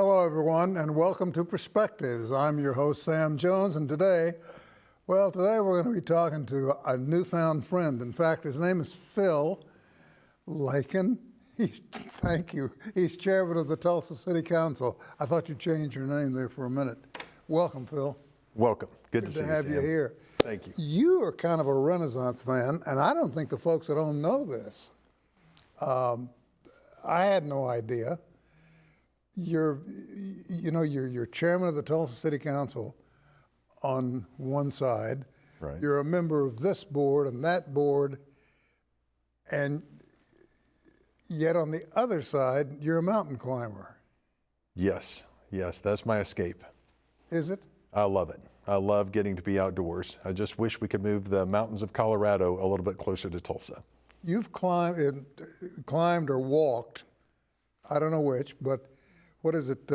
Hello, everyone, and welcome to Perspectives. I'm your host, Sam Jones, and today we're going to be talking to a newfound friend. In fact, his name is Phil Lakin. Thank you. He's chairman of the Tulsa City Council. I thought you'd change your name there for a minute. Welcome, Phil. Welcome. Good to see you, have you here. Thank you. You are kind of a Renaissance man, and I don't think the folks at home know this. I had no idea. You're chairman of the Tulsa City Council on one side. Right. You're a member of this board and that board, and yet on the other side, you're a mountain climber. Yes, that's my escape. Is it? I love it. I love getting to be outdoors. I just wish we could move the mountains of Colorado a little bit closer to Tulsa. You've climbed or walked, I don't know which, but what is it,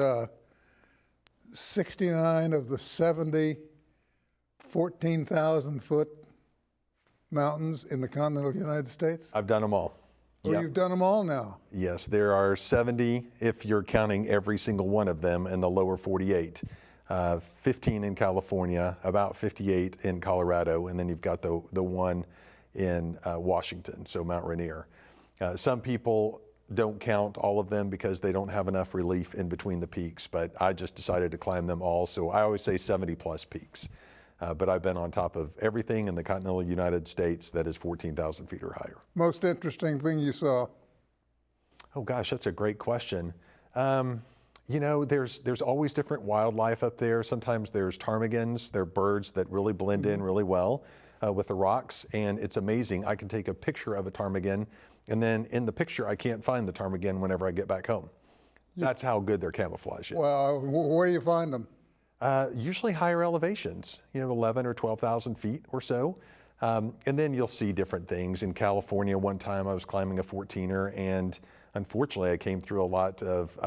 69 of the 70 14,000-foot mountains in the continental United States? I've done them all. Oh, Yep. You've done them all now? Yes, there are 70 if you're counting every single one of them in the lower 48. 15 in California, about 58 in Colorado, and then you've got the one in Washington, so Mount Rainier. Some people don't count all of them because they don't have enough relief in between the peaks, but I just decided to climb them all, so I always say 70 plus peaks. But I've been on top of everything in the continental United States that is 14,000 feet or higher. Most interesting thing you saw? Oh gosh, that's a great question. There's always different wildlife up there. Sometimes there's ptarmigans. They're birds that really blend in really well with the rocks, and it's amazing. I can take a picture of a ptarmigan, and then in the picture, I can't find the ptarmigan whenever I get back home. That's how good their camouflage is. Well, where do you find them? Usually higher elevations, 11 or 12,000 feet or so. And then you'll see different things. In California, one time I was climbing a 14er, and unfortunately I came through a lot of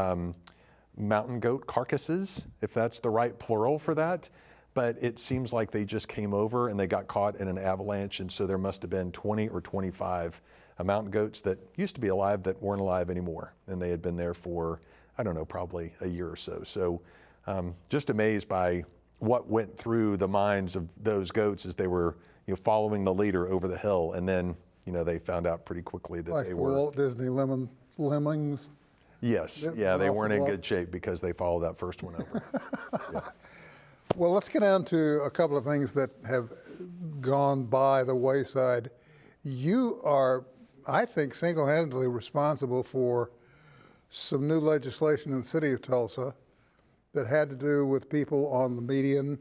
mountain goat carcasses, if that's the right plural for that. But it seems like they just came over and they got caught in an avalanche, and so there must have been 20 or 25 mountain goats that used to be alive that weren't alive anymore. And they had been there for, I don't know, probably a year or so. So just amazed by what went through the minds of those goats as they were following the leader over the hill. And then they found out pretty quickly that like they the were Walt Disney Lemmings. Yes, they weren't in good shape because they followed that first one over. Yeah. Well, let's get down to a couple of things that have gone by the wayside. You are, I think, single-handedly responsible for some new legislation in the city of Tulsa that had to do with people on the median,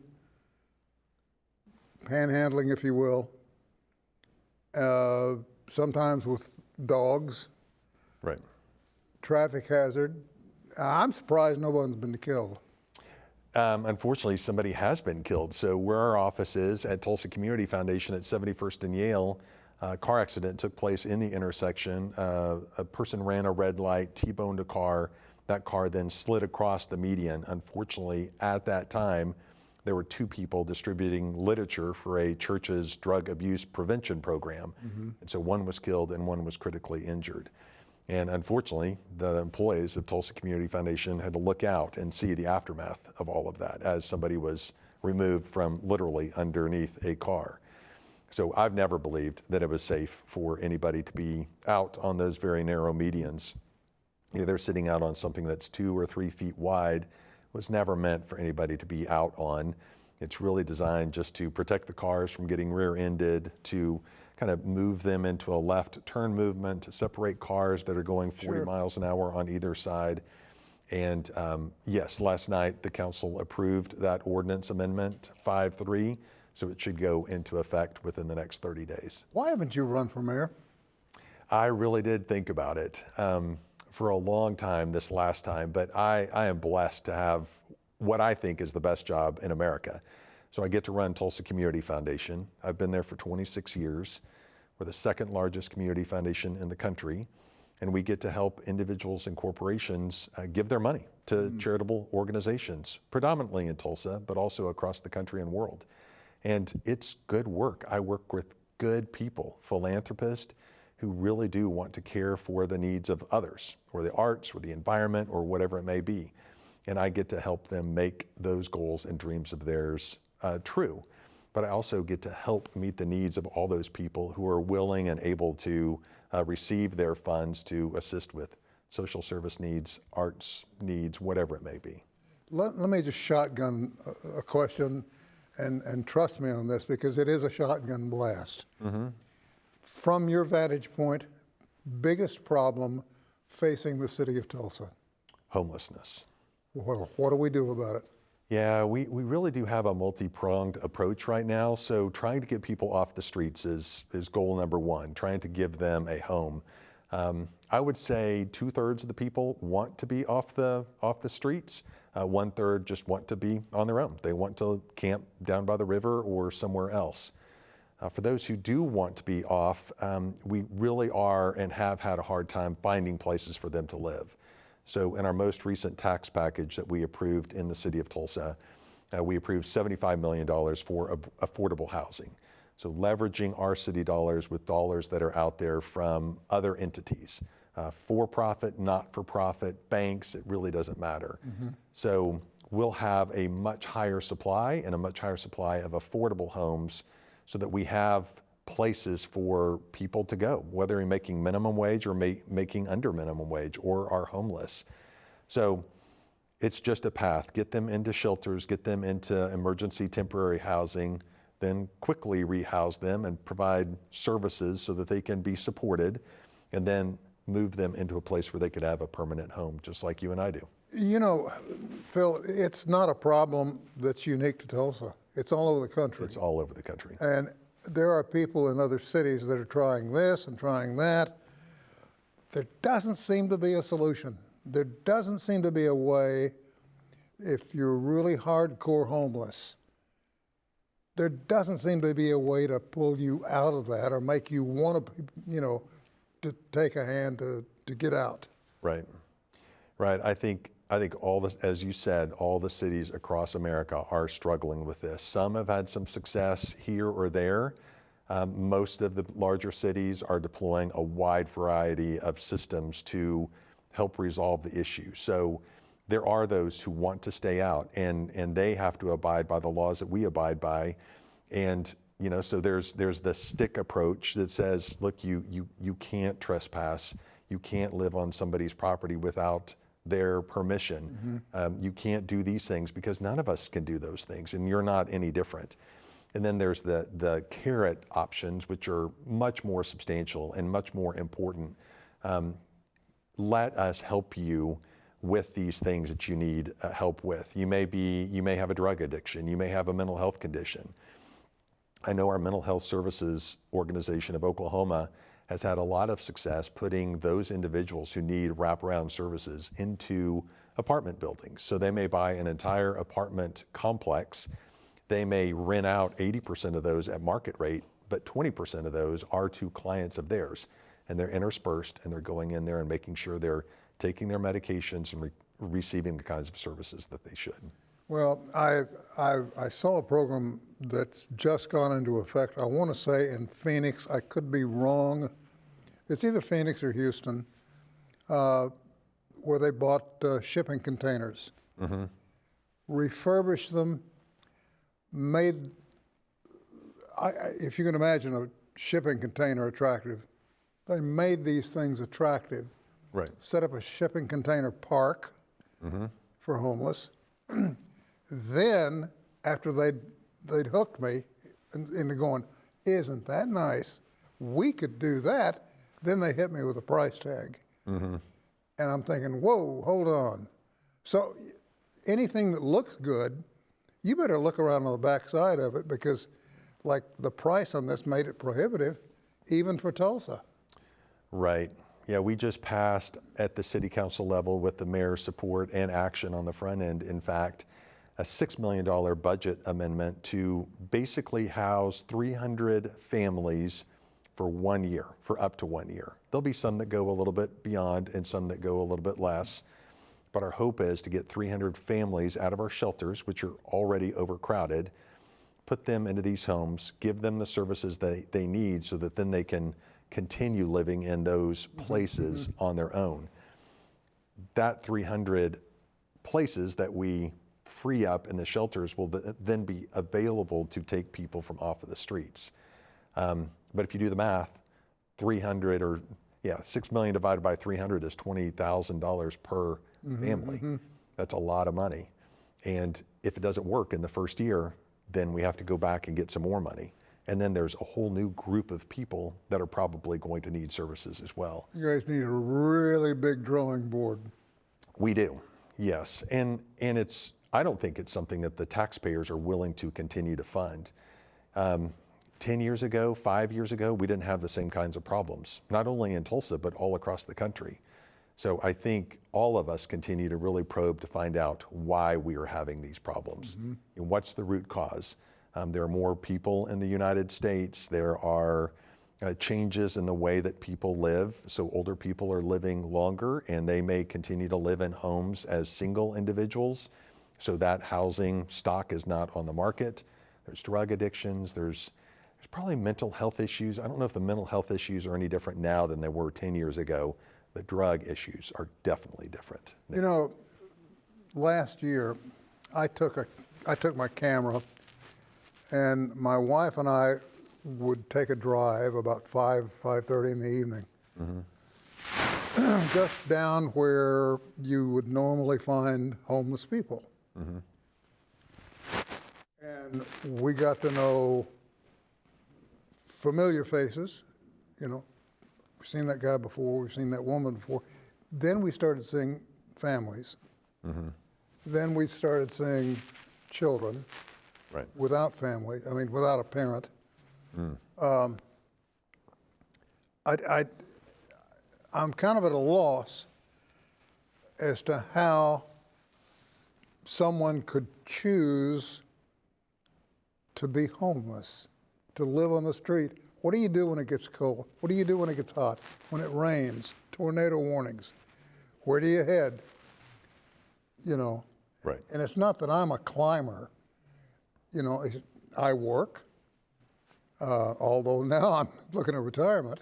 panhandling, if you will, sometimes with dogs. Right. Traffic hazard. I'm surprised no one's been killed. Unfortunately, somebody has been killed. So where our office is at Tulsa Community Foundation at 71st and Yale, a car accident took place in the intersection. A person ran a red light, T-boned a car. That car then slid across the median. Unfortunately, at that time, there were two people distributing literature for a church's drug abuse prevention program. Mm-hmm. And so one was killed and one was critically injured. And unfortunately, the employees of Tulsa Community Foundation had to look out and see the aftermath of all of that as somebody was removed from literally underneath a car. So I've never believed that it was safe for anybody to be out on those very narrow medians. They're sitting out on something that's 2 or 3 feet wide. It was never meant for anybody to be out on. It's really designed just to protect the cars from getting rear-ended, to kind of move them into a left turn movement, to separate cars that are going 40 miles an hour on either side. And yes, last night the council approved that ordinance amendment 5-3, so it should go into effect within the next 30 days. Why haven't you run for mayor? I really did think about it for a long time this last time, but I am blessed to have what I think is the best job in America. So I get to run Tulsa Community Foundation. I've been there for 26 years. We're the second largest community foundation in the country, and we get to help individuals and corporations give their money to charitable organizations, predominantly in Tulsa, but also across the country and world. And it's good work. I work with good people, philanthropists, who really do want to care for the needs of others, or the arts, or the environment, or whatever it may be. and I get to help them make those goals and dreams of theirs true. But I also get to help meet the needs of all those people who are willing and able to receive their funds to assist with social service needs, arts needs, whatever it may be. Let me just shotgun a question, and trust me on this, because it is a shotgun blast. From your vantage point, biggest problem facing the city of Tulsa? Homelessness. Well, what do we do about it? Yeah, we really do have a multi-pronged approach right now. So trying to get people off the streets is goal number one, trying to give them a home. I would say 2/3 of the people want to be off the streets. 1/3 just want to be on their own. They want to camp down by the river or somewhere else. For those who do want to be off, we really are and have had a hard time finding places for them to live. So in our most recent tax package that we approved in the city of Tulsa, we approved $75 million for affordable housing. So leveraging our city dollars with dollars that are out there from other entities, for-profit, not-for-profit, banks, it really doesn't matter. So we'll have a much higher supply and a much higher supply of affordable homes so that we have places for people to go, whether you're making minimum wage or making under minimum wage or are homeless. So it's just a path. Get them into shelters, get them into emergency temporary housing, then quickly rehouse them and provide services so that they can be supported, and then move them into a place where they could have a permanent home, just like you and I do. You know, Phil, it's not a problem that's unique to Tulsa. It's all over the country. It's all over the country. And there are people in other cities that are trying this and trying that. There doesn't seem to be a solution. There doesn't seem to be a way, if you're really hardcore homeless, there doesn't seem to be a way to pull you out of that or make you want to, to take a hand to get out. Right. I think all this, as you said, all the cities across America are struggling with this. Some have had some success here or there. Most of the larger cities are deploying a wide variety of systems to help resolve the issue. So there are those who want to stay out, and they have to abide by the laws that we abide by. And so there's the stick approach that says, look, you can't trespass, you can't live on somebody's property without their permission. You can't do these things because none of us can do those things, and you're not any different. And then there's the carrot options, which are much more substantial and much more important. Let us help you with these things that you need help with. You may have a drug addiction, you may have a mental health condition. I know our mental health services organization of Oklahoma has had a lot of success putting those individuals who need wraparound services into apartment buildings. So they may buy an entire apartment complex. They may rent out 80% of those at market rate, but 20% of those are to clients of theirs. And they're interspersed, and they're going in there and making sure they're taking their medications and receiving the kinds of services that they should. Well, I saw a program that's just gone into effect, I want to say in Phoenix. I could be wrong. It's either Phoenix or Houston, where they bought shipping containers, refurbished them, made, if you can imagine a shipping container attractive, they made these things attractive. Right. Set up a shipping container park for homeless. Then, after they'd hooked me into going, isn't that nice? We could do that. Then they hit me with a price tag. And I'm thinking, whoa, hold on. So anything that looks good, you better look around on the backside of it, because like the price on this made it prohibitive, even for Tulsa. Right. Yeah, we just passed at the city council level with the mayor's support and action on the front end, in fact, a $6 million budget amendment to basically house 300 families for 1 year, for up to 1 year. There'll be some that go a little bit beyond and some that go a little bit less. But our hope is to get 300 families out of our shelters, which are already overcrowded, put them into these homes, give them the services they need so that then they can continue living in those places on their own. That 300 places that we free up in the shelters will then be available to take people from off of the streets. But if you do the math, 6 million divided by 300 is $20,000 per family. That's a lot of money. And if it doesn't work in the first year, then we have to go back and get some more money. And then there's a whole new group of people that are probably going to need services as well. You guys need a really big drawing board. We do, yes. And I don't think it's something that the taxpayers are willing to continue to fund. 10 years ago, 5 years ago, we didn't have the same kinds of problems, not only in Tulsa, but all across the country. So I think all of us continue to really probe to find out why we are having these problems and what's the root cause. There are more people in the United States. There are changes in the way that people live. So older people are living longer, and they may continue to live in homes as single individuals. So that housing stock is not on the market. There's drug addictions. There's probably mental health issues. I don't know if the mental health issues are any different now than they were 10 years ago, but drug issues are definitely different. You know, last year, I took my camera, and my wife and I would take a drive about 5:30 in the evening, just down where you would normally find homeless people. And we got to know familiar faces, you know. We've seen that guy before, we've seen that woman before. Then we started seeing families. Then we started seeing children without family, without a parent. I'm kind of at a loss as to how someone could choose to be homeless, to live on the street. What do you do when it gets cold? What do you do when it gets hot? When it rains? Tornado warnings? Where do you head? You know. Right. And it's not that I'm a climber. You know, I work, although now I'm looking at retirement.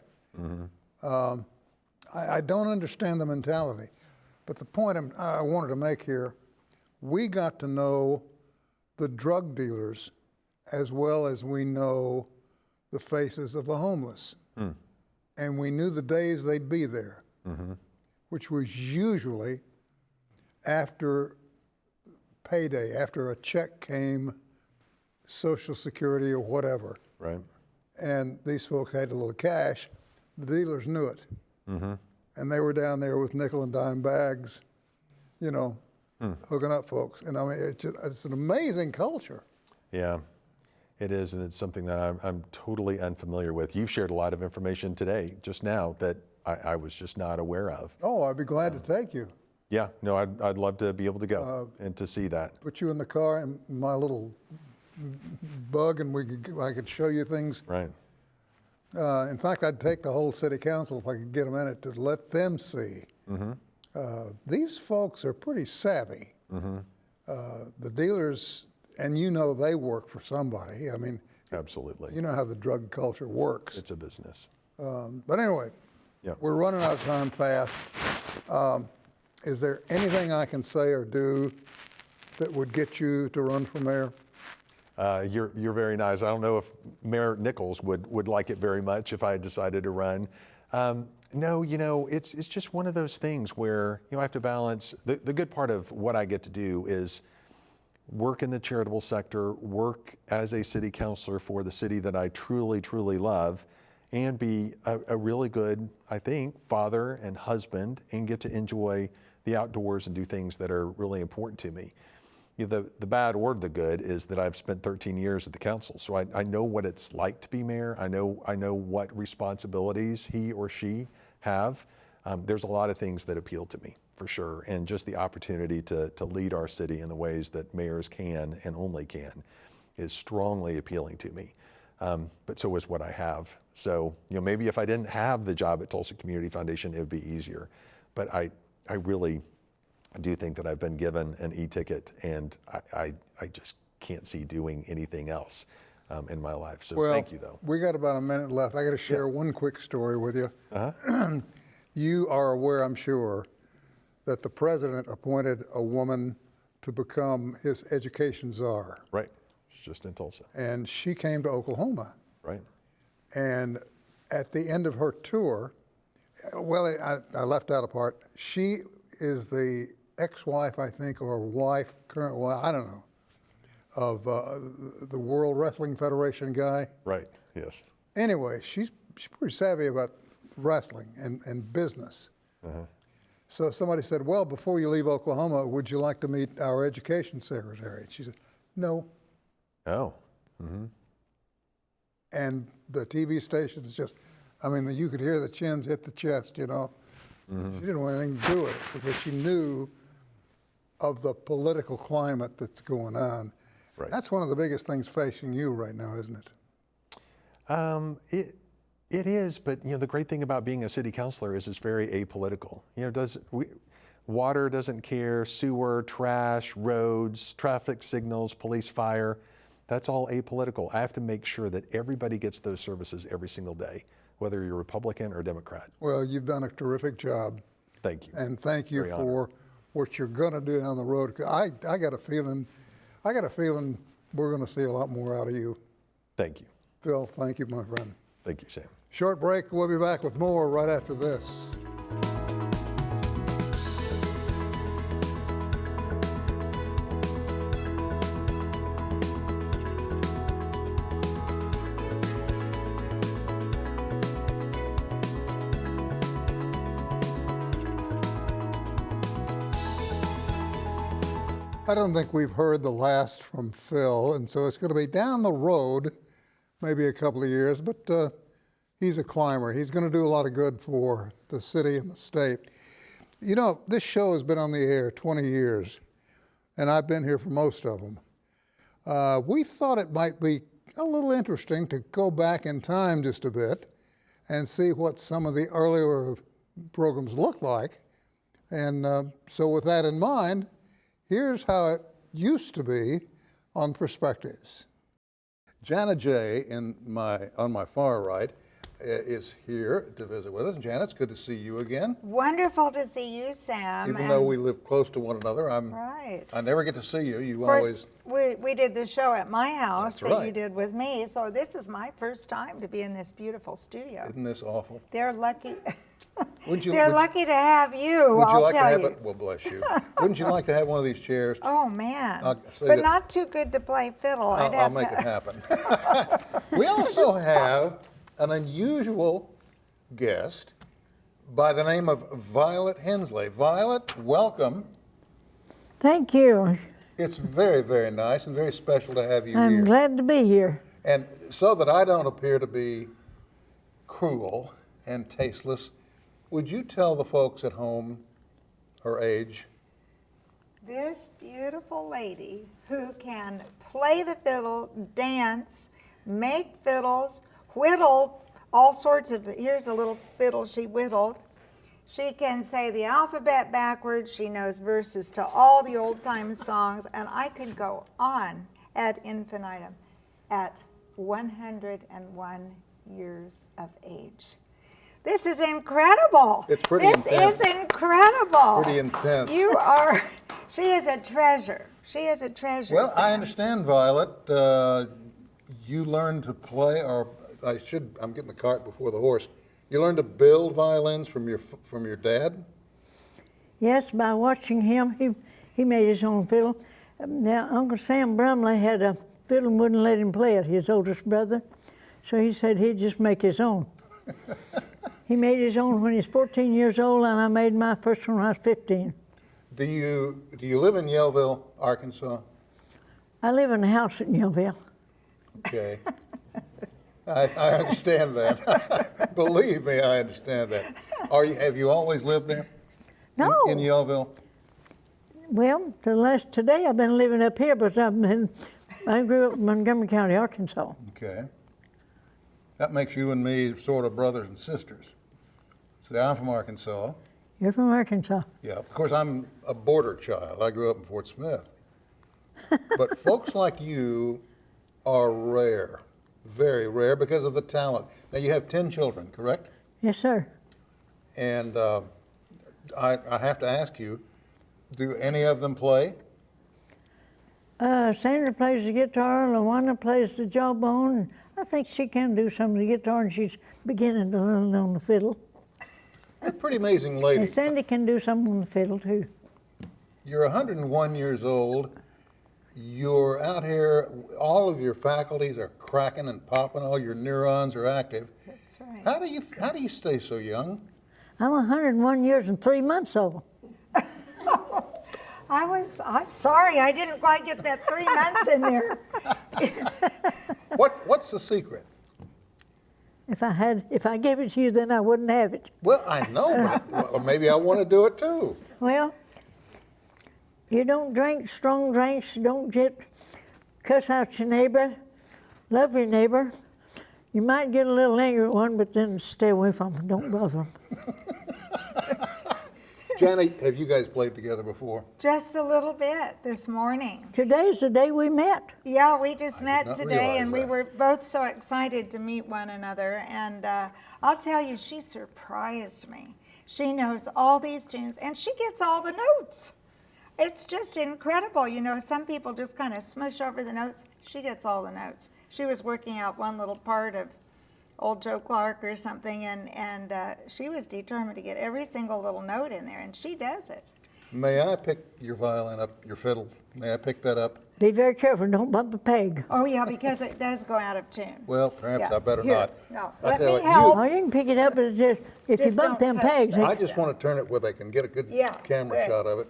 I don't understand the mentality. But the point I wanted to make here, we got to know the drug dealers as well as we know the faces of the homeless. And we knew the days they'd be there, which was usually after payday, after a check came, Social Security or whatever. Right. And these folks had a little cash. The dealers knew it. And they were down there with nickel and dime bags, you know, hooking up folks. And it's an amazing culture. Yeah, it is, and it's something that I'm totally unfamiliar with. You've shared a lot of information today, just now, that I was just not aware of. Oh, I'd be glad to take you. Yeah, no, I'd love to be able to go and to see that. Put you in the car in my little bug, and I could show you things. Right. In fact, I'd take the whole city council if I could get them in it to let them see. These folks are pretty savvy. The dealers, and you know they work for somebody. Absolutely. You know how the drug culture works. It's a business. But anyway, we're running out of time fast. Is there anything I can say or do that would get you to run for mayor? You're very nice. I don't know if Mayor Nichols would like it very much if I decided to run. No, it's just one of those things where I have to balance. The good part of what I get to do is work in the charitable sector, work as a city councilor for the city that I truly, truly love, and be a really good, I think, father and husband, and get to enjoy the outdoors and do things that are really important to me. The bad or the good is that I've spent 13 years at the council, so I know what it's like to be mayor. I know what responsibilities he or she have. There's a lot of things that appeal to me, for sure, and just the opportunity to lead our city in the ways that mayors can and only can is strongly appealing to me. But so is what I have. So maybe if I didn't have the job at Tulsa Community Foundation, it would be easier. But I really do think that I've been given an e-ticket, and I just can't see doing anything else in my life. So thank you, though. We got about a minute left. I got to share one quick story with you. You are aware, I'm sure, that the president appointed a woman to become his education czar. Right. It's just in Tulsa. And she came to Oklahoma. Right. And at the end of her tour, well, I left out a part. She is the ex-wife, I think, or wife, current wife, I don't know, of the World Wrestling Federation guy. Right. Yes. Anyway, she's pretty savvy about wrestling and business. So somebody said, well, before you leave Oklahoma, would you like to meet our education secretary? She said, no. Oh. And the TV stations just, I mean, you could hear the chins hit the chest, you know. She didn't want anything to do with it because she knew of the political climate that's going on. Right. That's one of the biggest things facing you right now, isn't it? It is, but the great thing about being a city councilor is it's very apolitical. Water doesn't care, sewer, trash, roads, traffic signals, police, fire. That's all apolitical. I have to make sure that everybody gets those services every single day, whether you're Republican or Democrat. Well, you've done a terrific job. Thank you. And thank you Very for what you're going to do down the road. I got a feeling we're going to see a lot more out of you. Thank you. Phil, thank you, my friend. Thank you, Sam. Short break. We'll be back with more right after this. I don't think we've heard the last from Phil, and so it's going to be down the road, maybe a couple of years, but he's a climber. He's going to do a lot of good for the city and the state. You know, this show has been on the air 20 years, and I've been here for most of them. We thought it might be a little interesting to go back in time just a bit and see what some of the earlier programs looked like. And so with that in mind, here's how it used to be on Perspectives. Jana J. on my far right is here to visit with us. Jana, it's good to see you again. Wonderful to see you, Sam. Even though we live close to one another, Right. I never get to see you. You Of always. course, we did the show at my house That's that right. you did with me, so this is my first time to be in this beautiful studio. Isn't this awful? They're lucky. Wouldn't you- They're would- lucky to have you, Would you I'll like to tell have you. it? Well, bless you. Wouldn't you like to have one of these chairs? Oh, man. I'll say But that- not too good to play fiddle. I'll make it happen. We also have an unusual guest by the name of Violet Hensley. Violet, welcome. Thank you. It's very, very nice and very special to have you I'm here. glad to be here. And so that I don't appear to be cruel and tasteless, would you tell the folks at home her age? This beautiful lady who can play the fiddle, dance, make fiddles, whittle all sorts of, here's a little fiddle she whittled. She can say the alphabet backwards. She knows verses to all the old time songs. And I could go on ad infinitum at 101 years of age. This is incredible. It's pretty This intense. is incredible. Pretty intense. You are, she is a treasure. She is a treasure. Well, I Sam. understand, Violet, you learned to play, or I'm getting the cart before the horse. You learned to build violins from your dad? Yes, by watching him, he made his own fiddle. Now, Uncle Sam Brumley had a fiddle and wouldn't let him play it, his oldest brother. So he said he'd just make his own. He made his own when he was 14 years old, and I made my first one when I was 15. Do you live in Yellville, Arkansas? I live in a house in Yellville. Okay. I understand that. Believe me, I understand that. Have you always lived there? No. In Yellville? Well, today I've been living up here, but I grew up in Montgomery County, Arkansas. Okay. That makes you and me sort of brothers and sisters. See, I'm from Arkansas. You're from Arkansas. Yeah, of course, I'm a border child. I grew up in Fort Smith. But folks like you are rare, very rare, because of the talent. Now, you have 10 children, correct? Yes, sir. And I have to ask you, do any of them play? Sandra plays the guitar, Lawana plays the jawbone. I think she can do some of the guitar, and she's beginning to learn on the fiddle. You're a pretty amazing lady. And Sandy can do some on the fiddle, too. You're 101 years old. You're out here, all of your faculties are cracking and popping, all your neurons are active. That's right. How do you stay so young? I'm 101 years and 3 months old. I'm sorry, I didn't quite get that 3 months in there. What's the secret? If I gave it to you, then I wouldn't have it. Well, I know, but well, maybe I want to do it too. Well, you don't drink strong drinks, don't cuss out your neighbor, love your neighbor. You might get a little angry at one, but then stay away from them, don't bother them. Janet, have you guys played together before? Just a little bit this morning. Today's the day we met. Yeah, we just did met not today, realize and we that. were both so excited to meet one another. And I'll tell you, she surprised me. She knows all these tunes, and she gets all the notes. It's just incredible. You know, some people just kind of smush over the notes. She gets all the notes. She was working out one little part of Old Joe Clark or something, and she was determined to get every single little note in there, and she does it. May I pick your violin up, your fiddle? May I pick that up? Be very careful, don't bump a peg. Oh, yeah, because it does go out of tune. Well, perhaps Yeah. I better Here, not. no, I let tell me you, help. Oh, you can pick it up, but it's just, if Just you bump don't them touch pegs, that. I just want to turn it where they can get a good Yeah, camera good. shot of it.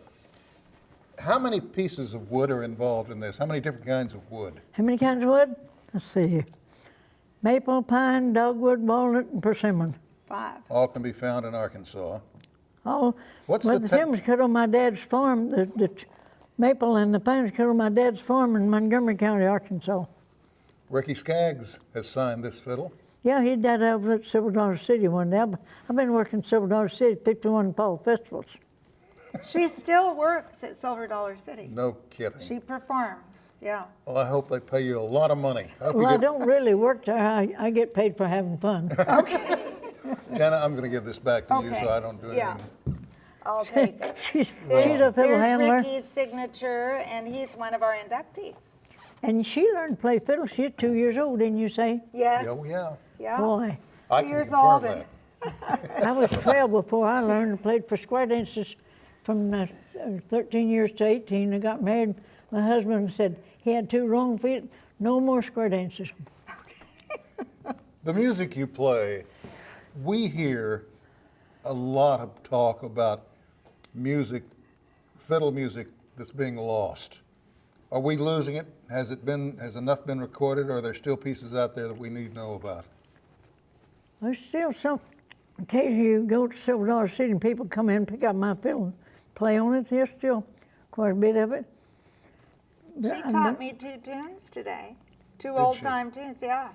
How many pieces of wood are involved in this? How many different kinds of wood? how many kinds of wood? Let's see. Maple, pine, dogwood, walnut, and persimmon. 5. All can be found in Arkansas. Oh, What's well, the the tech- persimmon's cut on my dad's farm. The maple and the pine's cut on my dad's farm in Montgomery County, Arkansas. Ricky Skaggs has signed this fiddle. Yeah, he died over at Silver Dollar City one day. I've been working at Silver Dollar City, 51 fall festivals. She still works at Silver Dollar City. No kidding. She performs, yeah. Well, I hope they pay you a lot of money. I hope you Well, I get- don't really work there. I get paid for having fun. Jana, I'm going to give this back to you Okay. so I don't do Yeah. anything. I'll take it. she's a fiddle There's handler. Ricky's signature, and he's one of our inductees. And she learned to play fiddle. She's 2 years old, didn't you say? Yes. Oh, yeah. Yeah. Boy, I 2 can years confirm old. that. And I was 12 before I learned and played for square dances from 13 years to 18. I got married. My husband said he had 2 wrong feet, no more square dances. The music you play, we hear a lot of talk about music, fiddle music that's being lost. Are we losing it? Has enough been recorded, or are there still pieces out there that we need to know about? There's still some. Occasionally you go to Silver Dollar City and people come in and pick up my fiddle and play on it. There's still quite a bit of it. she taught me 2 tunes today. 2 old-time tunes, yeah.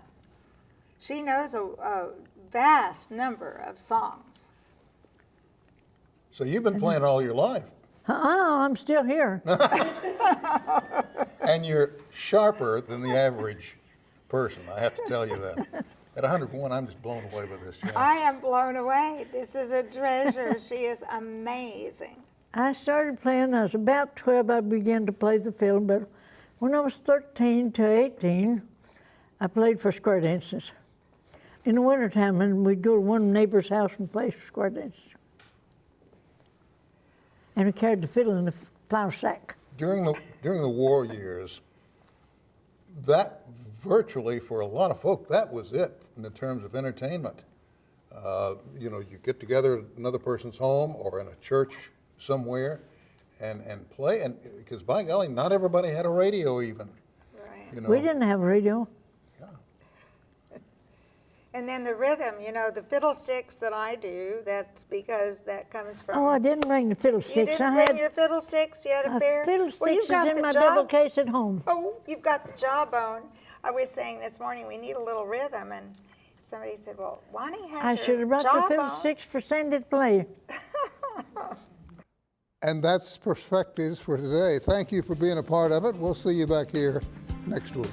She knows a vast number of songs. So you've been playing all your life, I'm still here. and you're sharper than the average person, I have to tell you that. At 101, I'm just blown away by this. Jana. I am blown away. This is a treasure. She is amazing. I started playing, I was about 12, I began to play the fiddle, but when I was 13 to 18, I played for square dances. In the wintertime, and we'd go to one neighbor's house and play square dances. And we carried the fiddle in the flour sack. During the war years, that virtually for a lot of folk, that was it in terms of entertainment. You know, you get together at another person's home or in a church somewhere and play, and because by golly, not everybody had a radio even. Right. You know, We didn't have a radio. And then the rhythm, you know, the fiddlesticks that I do, that's because that comes from... Oh, I didn't bring the You fiddlesticks. didn't I bring had your fiddlesticks? You had a pair? fiddlesticks Well, you've got is in the my jaw- double case at home. Oh, you've got the jawbone. I was saying this morning, we need a little rhythm, and somebody said, well, Wani has I her should have brought the jawbone. fiddlesticks for Sandy to play. And that's Perspectives for today. Thank you for being a part of it. We'll see you back here next week.